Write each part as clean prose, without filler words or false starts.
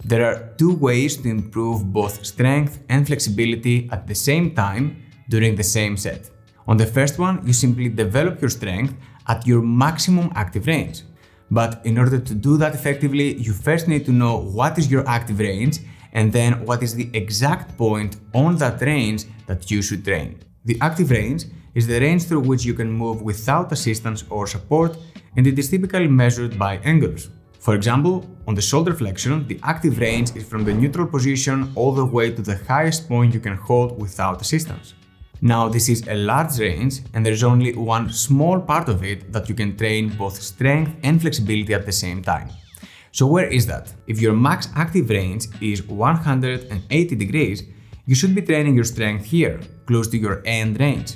There are two ways to improve both strength and flexibility at the same time during the same set. On the first one, you simply develop your strength at your maximum active range. But in order to do that effectively, you first need to know what is your active range and then what is the exact point on that range that you should train. The active range is the range through which you can move without assistance or support, and it is typically measured by angles. For example, on the shoulder flexion, the active range is from the neutral position all the way to the highest point you can hold without assistance. Now, this is a large range, and there's only one small part of it that you can train both strength and flexibility at the same time. So where is that? If your max active range is 180 degrees, you should be training your strength here, close to your end range.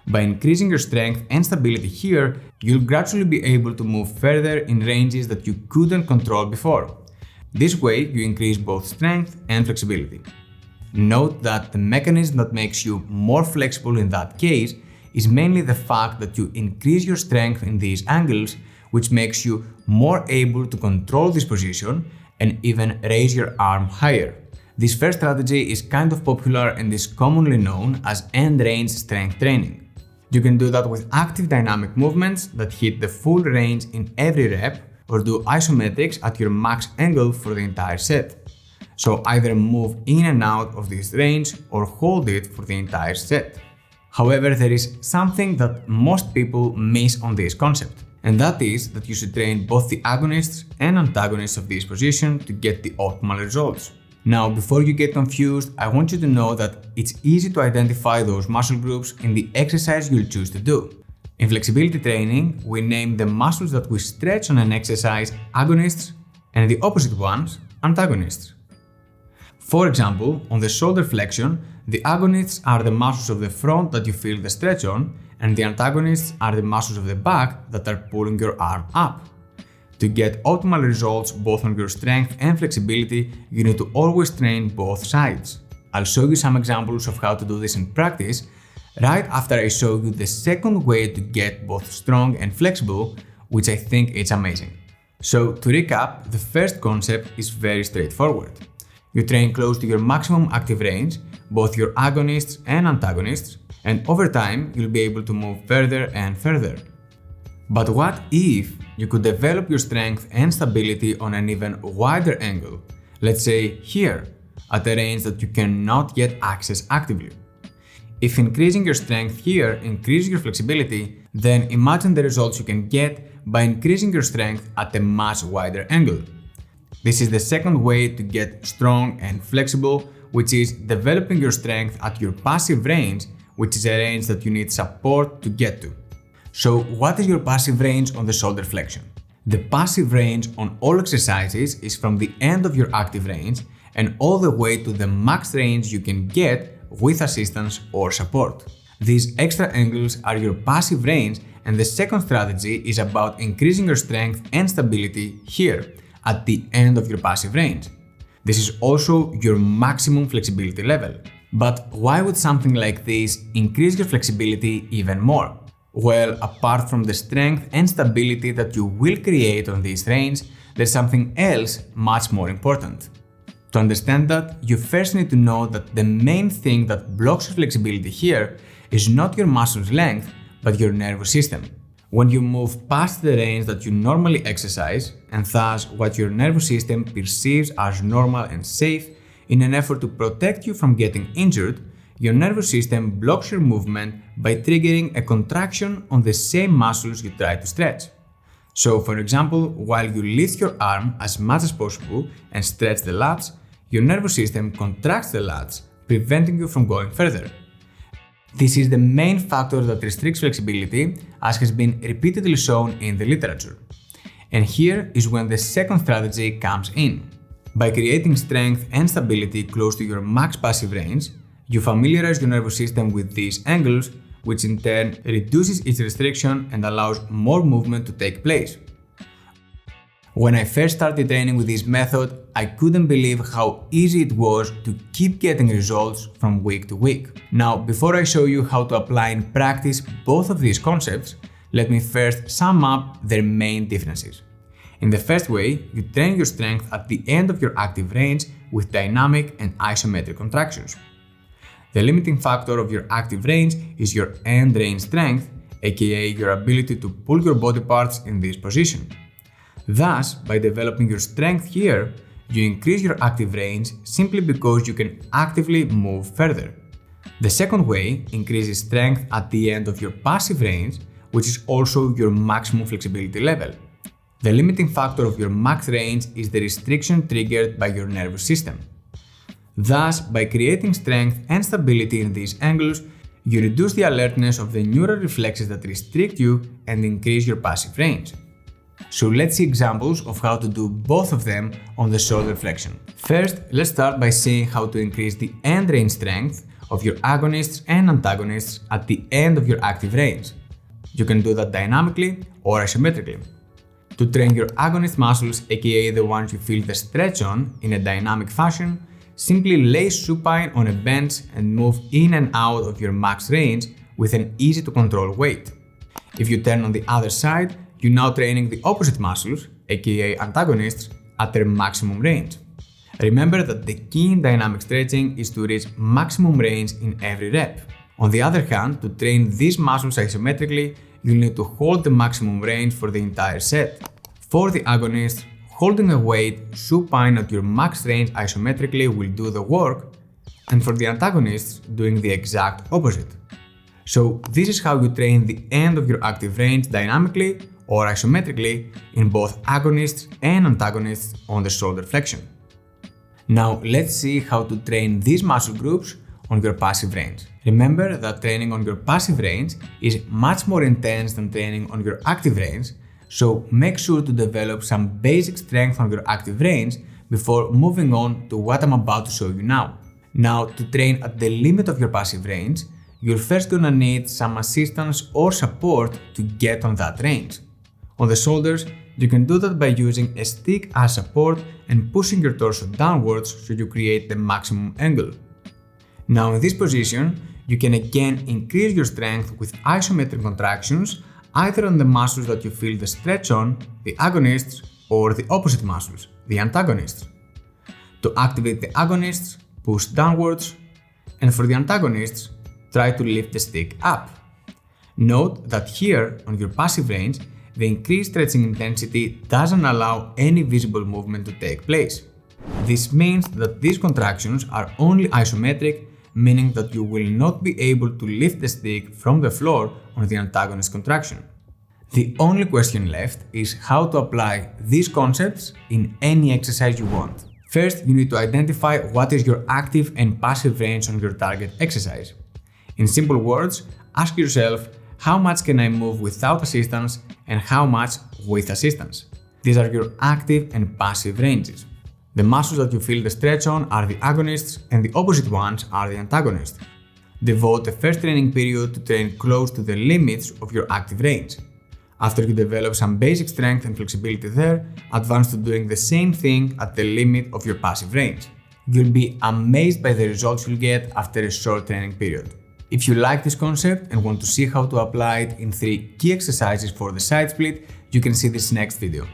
By increasing your strength and stability here, you'll gradually be able to move further in ranges that you couldn't control before. This way, you increase both strength and flexibility. Note that the mechanism that makes you more flexible in that case is mainly the fact that you increase your strength in these angles, which makes you more able to control this position and even raise your arm higher. This first strategy is kind of popular and is commonly known as end-range strength training. You can do that with active dynamic movements that hit the full range in every rep, or do isometrics at your max angle for the entire set. So either move in and out of this range or hold it for the entire set. However, there is something that most people miss on this concept, and that is that you should train both the agonists and antagonists of this position to get the optimal results. Now, before you get confused, I want you to know that it's easy to identify those muscle groups in the exercise you'll choose to do. In flexibility training, we name the muscles that we stretch on an exercise agonists and the opposite ones antagonists. For example, on the shoulder flexion, the agonists are the muscles of the front that you feel the stretch on, and the antagonists are the muscles of the back that are pulling your arm up. To get optimal results both on your strength and flexibility, you need to always train both sides. I'll show you some examples of how to do this in practice right after I show you the second way to get both strong and flexible, which I think is amazing. So to recap, the first concept is very straightforward. You train close to your maximum active range, both your agonists and antagonists, and over time you'll be able to move further and further. But what if you could develop your strength and stability on an even wider angle, let's say here, at a range that you cannot yet access actively? If increasing your strength here increases your flexibility, then imagine the results you can get by increasing your strength at a much wider angle. This is the second way to get strong and flexible, which is developing your strength at your passive range, which is a range that you need support to get to. So what is your passive range on the shoulder flexion? The passive range on all exercises is from the end of your active range and all the way to the max range you can get with assistance or support. These extra angles are your passive range, and the second strategy is about increasing your strength and stability here, at the end of your passive range. This is also your maximum flexibility level. But why would something like this increase your flexibility even more? Well, apart from the strength and stability that you will create on this range, there's something else much more important. To understand that, you first need to know that the main thing that blocks your flexibility here is not your muscle's length, but your nervous system. When you move past the range that you normally exercise, and thus what your nervous system perceives as normal and safe in an effort to protect you from getting injured, your nervous system blocks your movement by triggering a contraction on the same muscles you try to stretch. So, for example, while you lift your arm as much as possible and stretch the lats, your nervous system contracts the lats, preventing you from going further. This is the main factor that restricts flexibility, as has been repeatedly shown in the literature. And here is when the second strategy comes in. By creating strength and stability close to your max passive range, you familiarize your nervous system with these angles, which in turn reduces its restriction and allows more movement to take place. When I first started training with this method, I couldn't believe how easy it was to keep getting results from week to week. Now, before I show you how to apply in practice both of these concepts, let me first sum up their main differences. In the first way, you train your strength at the end of your active range with dynamic and isometric contractions. The limiting factor of your active range is your end range strength, aka your ability to pull your body parts in this position. Thus, by developing your strength here, you increase your active range simply because you can actively move further. The second way increases strength at the end of your passive range, which is also your maximum flexibility level. The limiting factor of your max range is the restriction triggered by your nervous system. Thus, by creating strength and stability in these angles, you reduce the alertness of the neural reflexes that restrict you and increase your passive range. So let's see examples of how to do both of them on the shoulder flexion. First, let's start by seeing how to increase the end range strength of your agonists and antagonists at the end of your active range. You can do that dynamically or isometrically. To train your agonist muscles, aka the ones you feel the stretch on, in a dynamic fashion, simply lay supine on a bench and move in and out of your max range with an easy to control weight. If you turn on the other side, you're now training the opposite muscles, aka antagonists, at their maximum range. Remember that the key in dynamic stretching is to reach maximum range in every rep. On the other hand, to train these muscles isometrically, you'll need to hold the maximum range for the entire set. For the agonists, holding a weight supine at your max range isometrically will do the work, and for the antagonists, doing the exact opposite. So this is how you train the end of your active range dynamically or isometrically in both agonists and antagonists on the shoulder flexion. Now let's see how to train these muscle groups on your passive range. Remember that training on your passive range is much more intense than training on your active range, so make sure to develop some basic strength on your active range before moving on to what I'm about to show you now. Now, to train at the limit of your passive range, you're first gonna need some assistance or support to get on that range. On the shoulders, you can do that by using a stick as support and pushing your torso downwards so you create the maximum angle. Now in this position, you can again increase your strength with isometric contractions either on the muscles that you feel the stretch on, the agonists, or the opposite muscles, the antagonists. To activate the agonists, push downwards, and for the antagonists, try to lift the stick up. Note that here, on your passive range, the increased stretching intensity doesn't allow any visible movement to take place. This means that these contractions are only isometric, meaning that you will not be able to lift the stick from the floor on the antagonist contraction. The only question left is how to apply these concepts in any exercise you want. First, you need to identify what is your active and passive range on your target exercise. In simple words, ask yourself, how much can I move without assistance and how much with assistance? These are your active and passive ranges. The muscles that you feel the stretch on are the agonists and the opposite ones are the antagonists. Devote the first training period to train close to the limits of your active range. After you develop some basic strength and flexibility there, advance to doing the same thing at the limit of your passive range. You'll be amazed by the results you'll get after a short training period. If you like this concept and want to see how to apply it in 3 key exercises for the side split, you can see this next video.